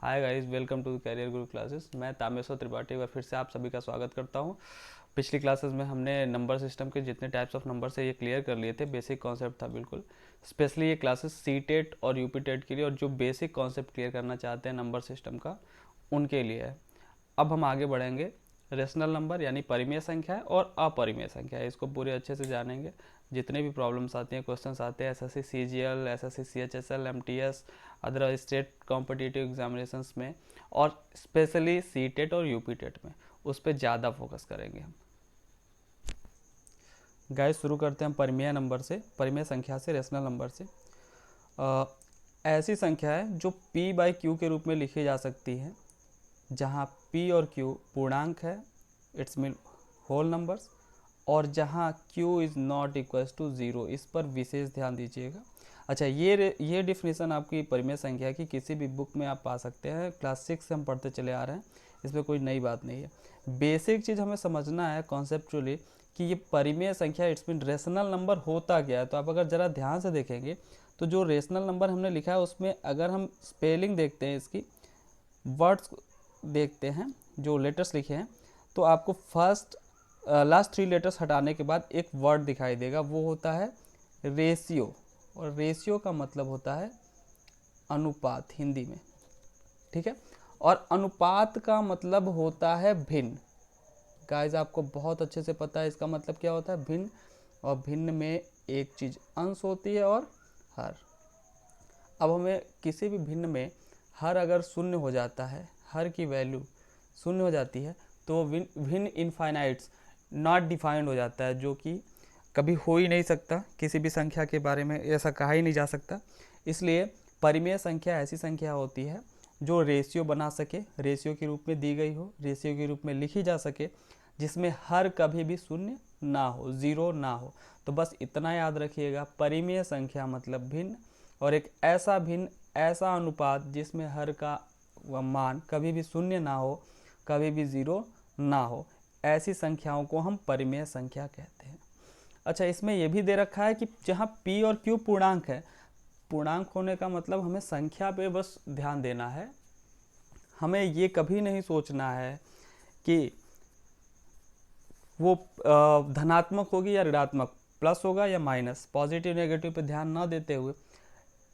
Hi guys, welcome to career Guru classes. मैं तामेश्वर त्रिपाठी और फिर से आप सभी का स्वागत करता हूं। पिछली क्लासेस में हमने नंबर सिस्टम के जितने टाइप्स ऑफ नंबर से ये क्लियर कर लिए थे। बेसिक कॉन्सेप्ट था बिल्कुल। स्पेशली ये क्लासेस सी टेट और यूपी टेट के लिए, और जो बेसिक कॉन्सेप्ट क्लियर करना चाहते हैं नंबर सिस्टम का, उनके लिए है। अब हम आगे बढ़ेंगे। रेशनल नंबर यानी परिमेय संख्या है और अपरिमेय संख्या है, इसको पूरे अच्छे से जानेंगे। जितने भी प्रॉब्लम्स आती हैं, क्वेश्चंस आते हैं SSC CGL, SSC CHSL, MTS, other state competitive examinations में, और स्पेशली सी टेट और यूपी टेट में, उस पर ज़्यादा फोकस करेंगे हम। गाइस, शुरू करते हैं हम परिमेय नंबर से, परिमेय संख्या से, रेशनल नंबर से। ऐसी संख्या है जो p बाई क्यू के रूप में लिखी जा सकती है, जहाँ p और q पूर्णांक है, इट्स मीन होल नंबर्स, और जहाँ q is not equal to 0। इस पर विशेष ध्यान दीजिएगा। अच्छा, ये डिफिनेशन आपकी परिमेय संख्या की किसी भी बुक में आप पा सकते हैं। क्लास 6 से हम पढ़ते चले आ रहे हैं, इसमें कोई नई बात नहीं है। बेसिक चीज़ हमें समझना है कॉन्सेप्चुअली कि ये परिमेय संख्या इट्स मीन रेशनल नंबर होता क्या है। तो आप अगर ज़रा ध्यान से देखेंगे तो जो रेशनल नंबर हमने लिखा है उसमें अगर हम स्पेलिंग देखते हैं, इसकी वर्ड्स देखते हैं, जो लेटर्स लिखे हैं, तो आपको लास्ट 3 लेटर्स हटाने के बाद एक वर्ड दिखाई देगा, वो होता है रेशियो। और रेशियो का मतलब होता है अनुपात हिंदी में, ठीक है। और अनुपात का मतलब होता है भिन्न। गाइस, आपको बहुत अच्छे से पता है इसका मतलब क्या होता है, भिन्न। और भिन्न में एक चीज़ अंश होती है और हर। अब हमें किसी भी भिन्न में हर अगर शून्य हो जाता है, हर की वैल्यू शून्य हो जाती है, तो भिन्न इनफाइनाइट्स नॉट डिफाइंड हो जाता है, जो कि कभी हो ही नहीं सकता। किसी भी संख्या के बारे में ऐसा कहा ही नहीं जा सकता। इसलिए परिमेय संख्या ऐसी संख्या होती है जो रेशियो बना सके, रेशियो के रूप में दी गई हो, रेशियो के रूप में लिखी जा सके, जिसमें हर कभी भी शून्य ना हो, ज़ीरो ना हो। तो बस इतना याद रखिएगा, परिमेय संख्या मतलब भिन्न, और एक ऐसा भिन्न, ऐसा अनुपात जिसमें हर का मान कभी भी शून्य ना हो, कभी भी ज़ीरो ना हो, ऐसी संख्याओं को हम परिमेय संख्या कहते हैं। अच्छा, इसमें यह भी दे रखा है कि जहाँ p और q पूर्णांक है, पूर्णांक होने का मतलब हमें संख्या पे बस ध्यान देना है। हमें ये कभी नहीं सोचना है कि वो धनात्मक होगी या ऋणात्मक, प्लस होगा या माइनस, पॉजिटिव नेगेटिव पे ध्यान न देते हुए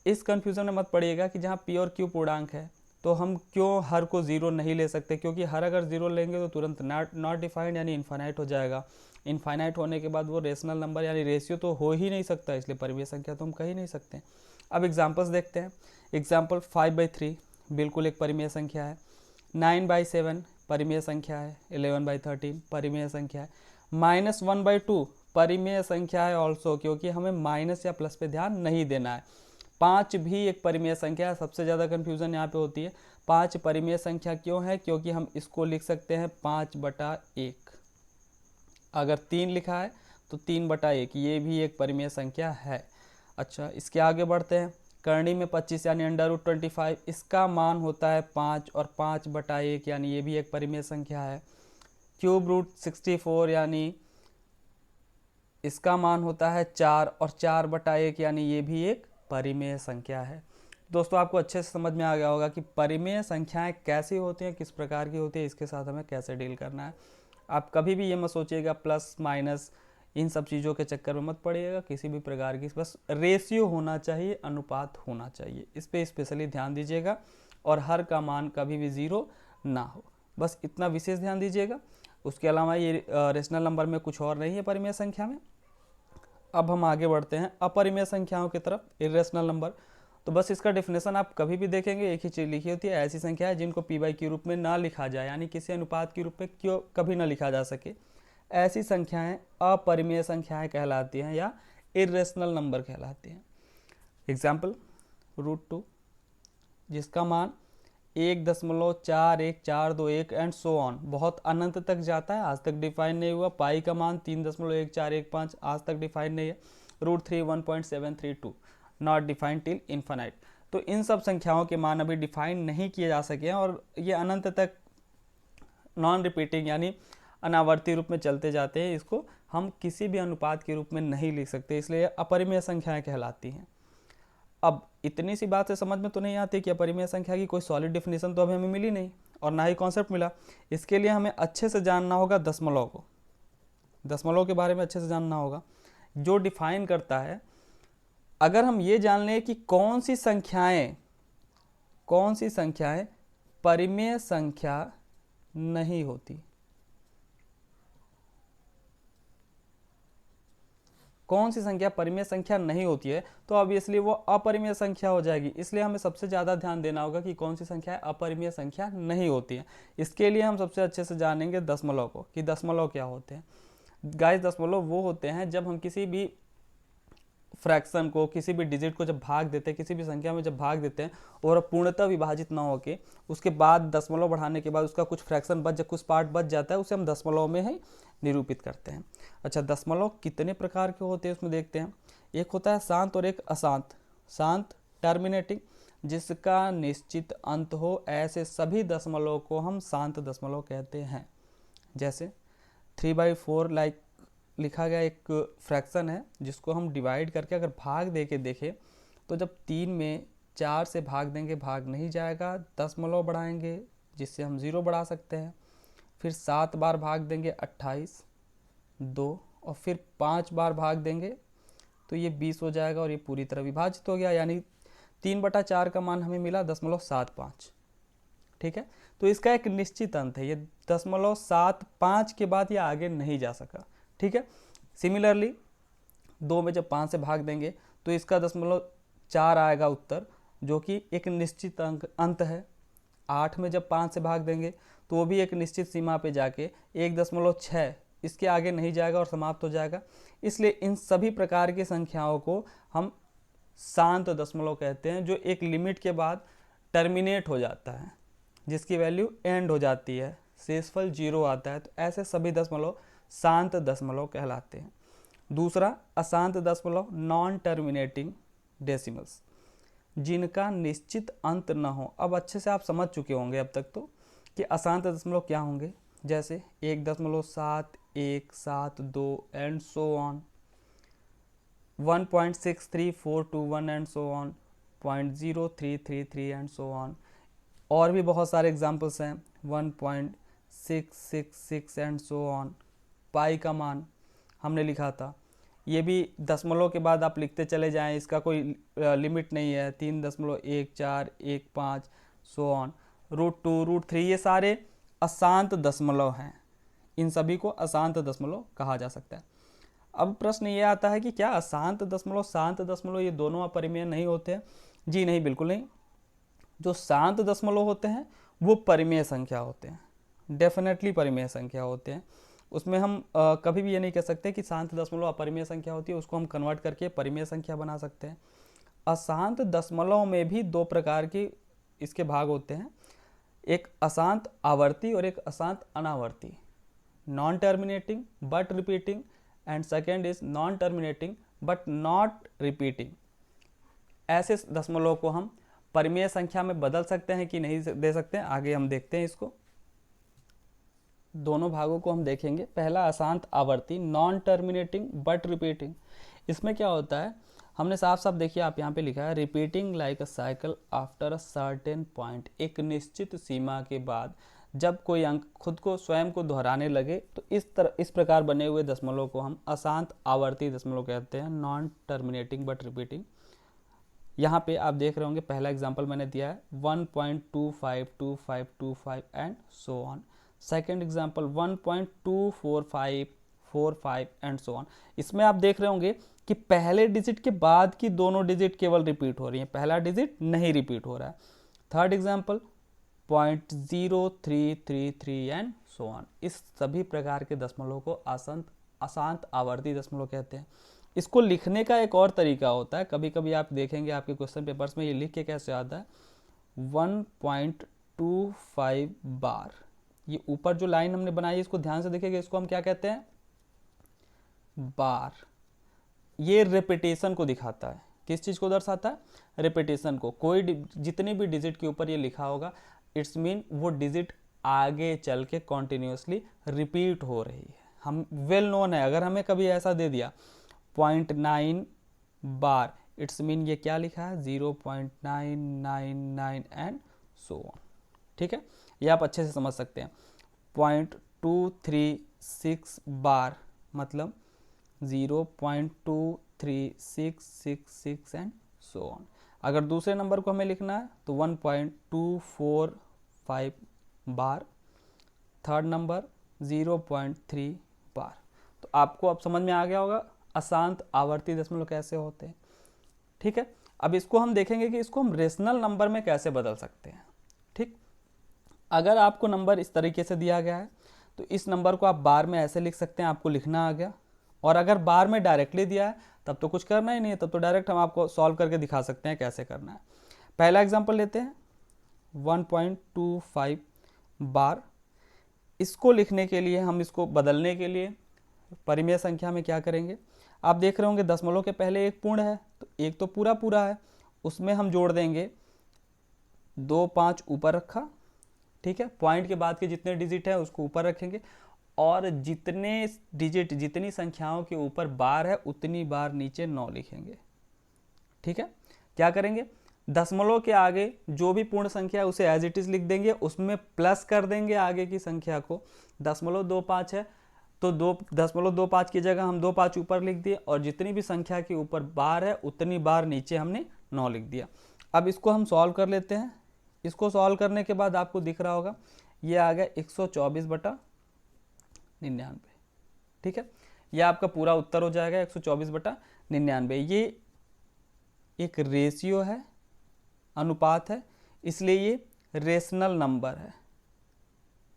इस कन्फ्यूज़न में मत पड़िएगा कि जहाँ p और q पूर्णांक है तो हम क्यों हर को ज़ीरो नहीं ले सकते, क्योंकि हर अगर ज़ीरो लेंगे तो तुरंत नॉट डिफाइंड यानी इनफाइनाइट हो जाएगा। इनफाइनाइट होने के बाद वो रेशनल नंबर यानी रेशियो तो हो ही नहीं सकता, इसलिए परिमेय संख्या तो हम कह ही नहीं सकते। अब एग्जांपल्स देखते हैं। एग्जांपल 5/3 बिल्कुल एक परिमेय संख्या है। 9/7 परिमेय संख्या है। 11/13 परिमेय संख्या है। -1/2 परिमेय संख्या है ऑल्सो, क्योंकि हमें माइनस या प्लस पे ध्यान नहीं देना है। 5 भी एक परिमेय संख्या है। सबसे ज़्यादा कन्फ्यूज़न यहाँ पे होती है, 5 परिमेय संख्या क्यों है, क्योंकि हम इसको लिख सकते हैं 5/1। अगर 3 लिखा है तो 3/1, ये भी एक परिमेय संख्या है। अच्छा, इसके आगे बढ़ते हैं। करणी में 25 यानी √25, इसका मान होता है 5 और 5/1 यानी ये भी एक परिमेय संख्या है। क्यूब रूट 64 यानी इसका मान होता है 4 और 4/1 यानी ये भी एक परिमेय संख्या है। दोस्तों, आपको अच्छे से समझ में आ गया होगा कि परिमेय संख्याएं कैसी होती हैं, किस प्रकार की होती है, इसके साथ हमें कैसे डील करना है। आप कभी भी ये मत सोचिएगा प्लस माइनस इन सब चीज़ों के चक्कर में मत पड़िएगा किसी भी प्रकार की, बस रेशियो होना चाहिए, अनुपात होना चाहिए, इस पर स्पेशली ध्यान दीजिएगा। और हर का मान कभी भी ज़ीरो ना हो, बस इतना विशेष ध्यान दीजिएगा। उसके अलावा ये रेशनल नंबर में कुछ और नहीं है परिमेय संख्या में। अब हम आगे बढ़ते हैं अपरिमेय संख्याओं की तरफ, इरेशनल नंबर। तो बस इसका डेफिनेशन आप कभी भी देखेंगे एक ही चीज़ लिखी होती है, ऐसी संख्या है जिनको p/q के रूप में ना लिखा जाए, यानी किसी अनुपात के रूप में क्यों कभी ना लिखा जा सके, ऐसी संख्याएं अपरिमेय संख्याएं कहलाती हैं या इरेशनल नंबर कहलाती हैं। एग्जाम्पल √2 जिसका मान 1.4142 एंड सो ऑन, बहुत अनंत तक जाता है, आज तक डिफाइन नहीं हुआ। पाई का मान 3.1415, आज तक डिफाइन नहीं है। √3 1.732 नॉट डिफाइंड टिल इन्फानाइट। तो इन सब संख्याओं के मान अभी डिफाइन नहीं किए जा सके हैं और ये अनंत तक नॉन रिपीटिंग यानी अनावर्ती रूप में चलते जाते हैं। इसको हम किसी भी अनुपात के रूप में नहीं लिख सकते, इसलिए अपरिमेय संख्याएं कहलाती हैं। अब इतनी सी बात से समझ में तो नहीं आती कि अपरिमेय संख्या की कोई सॉलिड डिफिनेशन तो अभी हमें मिली नहीं और ना ही कॉन्सेप्ट मिला। इसके लिए हमें अच्छे से जानना होगा दशमलव को, दशमलव के बारे में अच्छे से जानना होगा जो डिफाइन करता है। अगर हम ये जान लें कि कौन सी संख्याएं परिमेय संख्या नहीं होती, कौन सी संख्या परिमेय संख्या नहीं होती है, तो ऑब्वियसली वो अपरिमेय संख्या हो जाएगी। इसलिए हमें सबसे ज़्यादा ध्यान देना होगा कि कौन सी संख्या अपरिमेय संख्या नहीं होती है। इसके लिए हम सबसे अच्छे से जानेंगे दशमलव को, कि दशमलव क्या होते हैं। गाइस, दशमलव वो होते हैं जब हम किसी भी फ्रैक्शन को, किसी भी डिजिट को जब भाग देते हैं, किसी भी संख्या में जब भाग देते हैं और पूर्णतः विभाजित ना होके उसके बाद दशमलव बढ़ाने के बाद उसका कुछ फ्रैक्शन कुछ पार्ट बच जाता है, उसे हम दशमलव में ही निरूपित करते हैं। अच्छा, दशमलव कितने प्रकार के होते हैं उसमें देखते हैं। एक होता है शांत और एक अशांत। शांत टर्मिनेटिंग, जिसका निश्चित अंत हो, ऐसे सभी दशमलव को हम शांत दशमलव कहते हैं। जैसे 3/4 लाइक लिखा गया एक फ्रैक्शन है जिसको हम डिवाइड करके अगर भाग दे के देखें तो जब 3 में 4 से भाग देंगे भाग नहीं जाएगा, दशमलव बढ़ाएंगे जिससे हम 0 बढ़ा सकते हैं। फिर 7 बार भाग देंगे 28, 2, और फिर 5 बार भाग देंगे तो ये 20 हो जाएगा और ये पूरी तरह विभाजित हो गया, यानी 3/4 का मान हमें मिला 0.75। ठीक है, तो इसका एक निश्चित अंत है, ये 0.75 के बाद ये आगे नहीं जा सका। ठीक है, सिमिलरली 2 में जब 5 से भाग देंगे तो इसका 0.4 आएगा उत्तर, जो कि एक निश्चित अंत है। 8 में जब 5 से भाग देंगे तो वो भी एक निश्चित सीमा पे जाके 1.6, इसके आगे नहीं जाएगा और समाप्त हो जाएगा। इसलिए इन सभी प्रकार की संख्याओं को हम शांत दशमलव कहते हैं, जो एक लिमिट के बाद टर्मिनेट हो जाता है, जिसकी वैल्यू एंड हो जाती है, शेषफल 0 आता है। तो ऐसे सभी दशमलव शांत दशमलव कहलाते हैं। दूसरा, अशांत दशमलव नॉन टर्मिनेटिंग डेसिमल्स, जिनका निश्चित अंत न हो। अब अच्छे से आप समझ चुके होंगे अब तक तो कि अशांत दशमलव क्या होंगे, जैसे 1.7172 and so on, 1.63421 and so on, 0.0333 and so on. और भी बहुत सारे एग्जाम्पल्स हैं, 1.666 एंड सो ऑन। पाई का मान हमने लिखा था, ये भी दशमलव के बाद आप लिखते चले जाएं, इसका कोई लिमिट नहीं है, 3.1415 सो ऑन। √2, √3, ये सारे अशांत दशमलव हैं, इन सभी को अशांत दशमलव कहा जा सकता है। अब प्रश्न ये आता है कि क्या अशांत दशमलव शांत दशमलव ये दोनों अपरिमेय नहीं होते हैं? जी नहीं, बिल्कुल नहीं। जो शांत दशमलव होते हैं वो परिमेय संख्या होते हैं, डेफिनेटली परिमेय संख्या होते हैं। उसमें हम कभी भी ये नहीं कह सकते कि शांत दशमलव अपरिमेय संख्या होती है, उसको हम कन्वर्ट करके परिमेय संख्या बना सकते हैं। अशांत दशमलव में भी 2 प्रकार की इसके भाग होते हैं, एक अशांत आवर्ती और एक अशांत अनावर्ती। Non terminating but repeating and second is non terminating but not repeating. ऐसे दशमलव को हम परिमेय संख्या में बदल सकते हैं कि नहीं दे सकते हैं, आगे हम देखते हैं। इसको दोनों भागों को हम देखेंगे। पहला अशांत आवर्ती, नॉन टर्मिनेटिंग बट रिपीटिंग। इसमें क्या होता है, हमने साफ साफ देखिए, आप यहाँ पे लिखा है repeating like a cycle after a certain point. एक निश्चित सीमा के बाद जब कोई अंक खुद को स्वयं को दोहराने लगे तो इस प्रकार बने हुए दशमलव को हम अशांत आवर्ती दशमलव कहते हैं, नॉन टर्मिनेटिंग बट रिपीटिंग। यहाँ पे आप देख रहे होंगे, पहला एग्जाम्पल मैंने दिया है 1.252525 and so on. Second example 1.24545 and so on. इसमें आप देख रहे होंगे कि पहले डिजिट के बाद की दोनों डिजिट केवल रिपीट हो रही हैं, पहला डिजिट नहीं रिपीट हो रहा है। Third example 0.0333 and so on. इस सभी प्रकार के दशमलव को अशांत आवर्ती दशमलव कहते हैं। इसको लिखने का एक और तरीका होता है, कभी कभी आप देखेंगे आपके क्वेश्चन पेपर्स में ये लिख के कैसे आता है, 1.25 बार। ये ऊपर जो लाइन हमने बनाई है इसको ध्यान से देखिएगा, इसको हम क्या कहते हैं, बार। ये रिपीटेशन को दिखाता है, किस चीज को दर्शाता है, रिपीटेशन को। कोई जितने भी डिजिट के ऊपर ये लिखा होगा, इट्स मीन वो डिजिट आगे चल के कॉन्टिन्यूसली रिपीट हो रही है। हम वेल नोन है, अगर हमें कभी ऐसा दे दिया 0.9 बार, इट्स मीन ये क्या लिखा है 0.999 एंड सो ऑन। ठीक है, ये आप अच्छे से समझ सकते हैं। 0.236 बार मतलब 0.23666 एंड सो ऑन। अगर दूसरे नंबर को हमें लिखना है तो 1.245 बार, थर्ड नंबर 0.3 बार। तो आपको अब समझ में आ गया होगा अशांत आवर्ती दशमलव कैसे होते हैं। ठीक है, अब इसको हम देखेंगे कि इसको हम रेशनल नंबर में कैसे बदल सकते हैं। ठीक, अगर आपको नंबर इस तरीके से दिया गया है तो इस नंबर को आप बार में ऐसे लिख सकते हैं, आपको लिखना आ गया। और अगर बार में डायरेक्टली दिया है तब तो कुछ करना ही नहीं है, तब तो डायरेक्ट हम आपको सॉल्व करके दिखा सकते हैं कैसे करना है। पहला एग्जांपल लेते हैं 1.25 बार। इसको लिखने के लिए हम इसको बदलने के लिए परिमेय संख्या में क्या करेंगे, आप देख रहे होंगे दशमलव के पहले एक पूर्ण है तो एक तो पूरा पूरा है, उसमें हम जोड़ देंगे 2 5 ऊपर रखा। ठीक है, पॉइंट के बाद के जितने डिजिट है उसको ऊपर रखेंगे और जितने डिजिट जितनी संख्याओं के ऊपर बार है उतनी बार नीचे 9 लिखेंगे। ठीक है, क्या करेंगे, दशमलव के आगे जो भी पूर्ण संख्या है उसे एज इट इज लिख देंगे, उसमें प्लस कर देंगे आगे की संख्या को। 0.25 है तो 2.25 की जगह हम 2 5 ऊपर लिख दिए और जितनी भी संख्या के ऊपर बार है उतनी बार नीचे हमने 9 लिख दिया। अब इसको हम सॉल्व कर लेते हैं। इसको सॉल्व करने के बाद आपको दिख रहा होगा ये आ गया 124/99। ठीक है, यह आपका पूरा उत्तर हो जाएगा 124/99। ये एक रेशियो है, अनुपात है, इसलिए ये रेशनल नंबर है।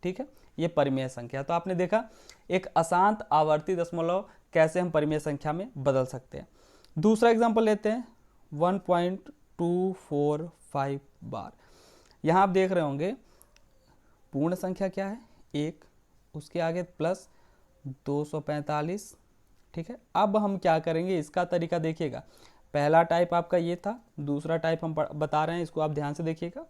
ठीक है, ये परिमेय संख्या। तो आपने देखा एक अशांत आवर्ती दशमलव कैसे हम परिमेय संख्या में बदल सकते हैं। दूसरा एग्जांपल लेते हैं 1.245 बार। यहाँ आप देख रहे होंगे पूर्ण संख्या क्या है 1, उसके आगे प्लस 245। ठीक है, अब हम क्या करेंगे, इसका तरीका देखिएगा। पहला टाइप आपका ये था, दूसरा टाइप हम बता रहे हैं, इसको आप ध्यान से देखिएगा।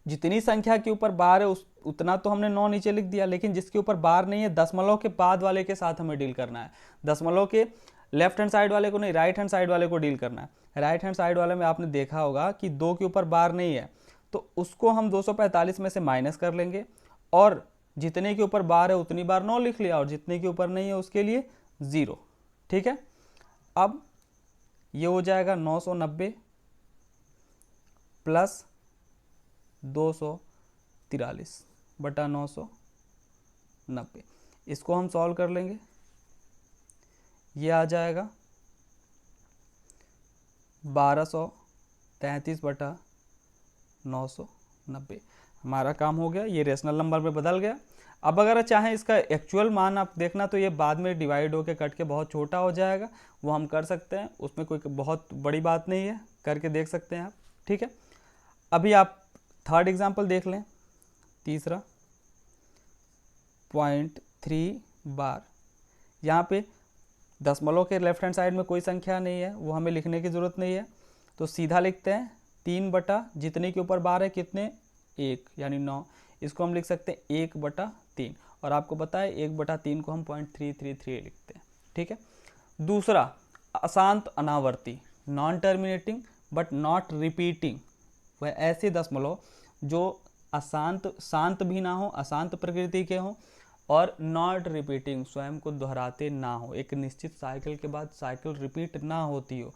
जितनी संख्या के ऊपर बार है उतना तो हमने 9 नीचे लिख दिया, लेकिन जिसके ऊपर बार नहीं है दशमलव के बाद वाले के साथ हमें डील करना है। दशमलव के लेफ्ट हैंड साइड वाले को नहीं, राइट हैंड साइड वाले को डील करना है। राइट हैंड साइड वाले में आपने देखा होगा कि 2 के ऊपर बार नहीं है तो उसको हम 245 में से माइनस कर लेंगे और जितने के ऊपर बार है उतनी बार 9 लिख लिया और जितने के ऊपर नहीं है उसके लिए 0। ठीक है, अब ये हो जाएगा 990 प्लस 243/990। इसको हम सॉल्व कर लेंगे, ये आ जाएगा 1233/990। हमारा काम हो गया, ये रेशनल नंबर में बदल गया। अब अगर चाहें इसका एक्चुअल मान आप देखना तो ये बाद में डिवाइड होकर कट के बहुत छोटा हो जाएगा, वो हम कर सकते हैं, उसमें कोई बहुत बड़ी बात नहीं है, करके देख सकते हैं आप। ठीक है, अभी आप थर्ड एग्जाम्पल देख लें, तीसरा 0.3 बार। यहाँ पे दशमलव के लेफ्ट हैंड साइड में कोई संख्या नहीं है, वो हमें लिखने की ज़रूरत नहीं है, तो सीधा लिखते हैं 3 बटा जितने के ऊपर बार है कितने 1 यानी 9। इसको हम लिख सकते हैं 1/3 और आपको पता है 1/3 को हम 0.333 लिखते हैं। ठीक है, दूसरा अशांत अनावर्ती, non terminating but not repeating. वह ऐसे दशमलव जो शांत भी ना हो, अशांत प्रकृति के हों और नॉट रिपीटिंग, स्वयं को दोहराते ना हो, एक निश्चित साइकिल के बाद साइकिल रिपीट ना होती हो,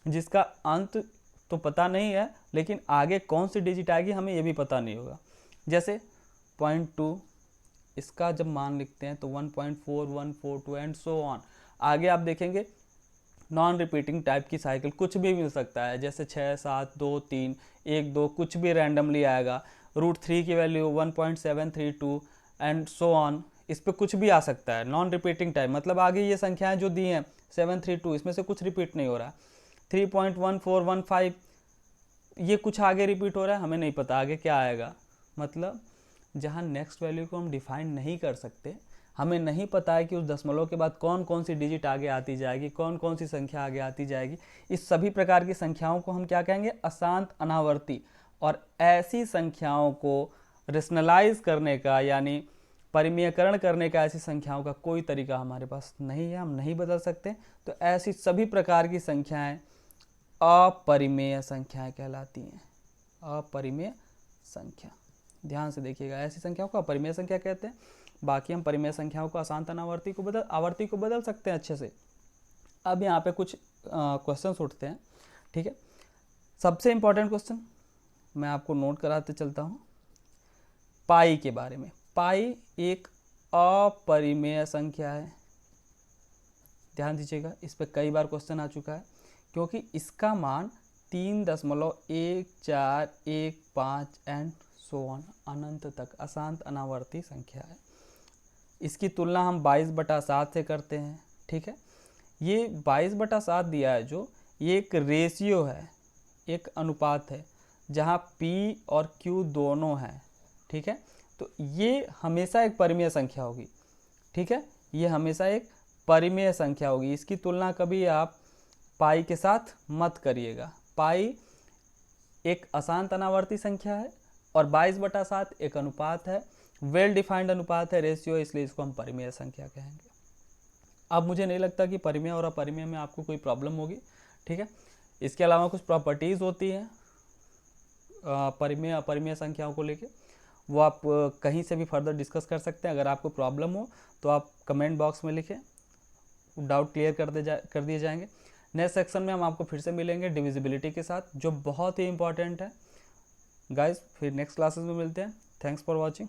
जिसका अंत तो पता नहीं है लेकिन आगे कौन सी डिजिट आएगी हमें ये भी पता नहीं होगा। जैसे 0.2, इसका जब मान लिखते हैं तो 1.4142 एंड सो ऑन। आगे आप देखेंगे नॉन रिपीटिंग टाइप की साइकिल कुछ भी मिल सकता है, जैसे 6 7 2 3 1 2 कुछ भी रैंडमली आएगा। √3 की वैल्यू 1.732 एंड सो ऑन, इस पर कुछ भी आ सकता है। नॉन रिपीटिंग टाइप मतलब आगे ये संख्याएं जो दी हैं 732 इसमें से कुछ रिपीट नहीं हो रहा है। 3.1415 ये कुछ आगे रिपीट हो रहा है, हमें नहीं पता आगे क्या आएगा। मतलब जहाँ नेक्स्ट वैल्यू को हम डिफाइन नहीं कर सकते, हमें नहीं पता है कि उस दशमलव के बाद कौन कौन सी डिजिट आगे आती जाएगी, कौन कौन सी संख्या आगे आती जाएगी, इस सभी प्रकार की संख्याओं को हम क्या कहेंगे, अशांत अनावर्ती। और ऐसी संख्याओं को रेशनलाइज करने का यानी परिमेयकरण करने का ऐसी संख्याओं का कोई तरीका हमारे पास नहीं है, हम नहीं बदल सकते। तो ऐसी सभी प्रकार की संख्याएं अपरिमेय संख्याएं कहलाती हैं। अपरिमेय संख्या, ध्यान से देखिएगा, ऐसी संख्याओं को अपरिमेय संख्या कहते हैं। बाकी हम परिमेय संख्याओं को अशांत आवर्ती को बदल सकते हैं अच्छे से। अब यहाँ पे कुछ क्वेश्चंस उठते हैं, ठीक है। सबसे इम्पोर्टेंट क्वेश्चन मैं आपको नोट कराते चलता हूँ पाई के बारे में। पाई एक अपरिमेय संख्या है, ध्यान दीजिएगा, इस पर कई बार क्वेश्चन आ चुका है, क्योंकि इसका मान 3.1415 एंड सो ऑन अनंत तक अशांत अनावर्ती संख्या है। इसकी तुलना हम 22/7 से करते हैं, ठीक है। ये 22/7 दिया है जो, ये एक रेशियो है, एक अनुपात है, जहाँ P और Q दोनों हैं, ठीक है। तो ये हमेशा एक परिमेय संख्या होगी, ठीक है, ये हमेशा एक परिमेय संख्या होगी। इसकी तुलना कभी आप पाई के साथ मत करिएगा। पाई एक अशांत अनावर्ती संख्या है और 22/7 एक अनुपात है, वेल डिफाइंड अनुपात है, रेशियो, इसलिए इसको हम परिमेय संख्या कहेंगे। अब मुझे नहीं लगता कि परिमेय और अपरिमेय में आपको कोई प्रॉब्लम होगी, ठीक है। इसके अलावा कुछ प्रॉपर्टीज़ होती हैं परिमेय अपरिमेय संख्याओं को लेके, वो आप कहीं से भी फर्दर डिस्कस कर सकते हैं। अगर आपको प्रॉब्लम हो तो आप कमेंट बॉक्स में लिखें, डाउट क्लियर कर दिए जाएंगे। नेक्स्ट सेक्शन में हम आपको फिर से मिलेंगे डिविजिबिलिटी के साथ, जो बहुत ही इंपॉर्टेंट है गाइस। फिर नेक्स्ट क्लासेस में मिलते हैं। Thanks for watching.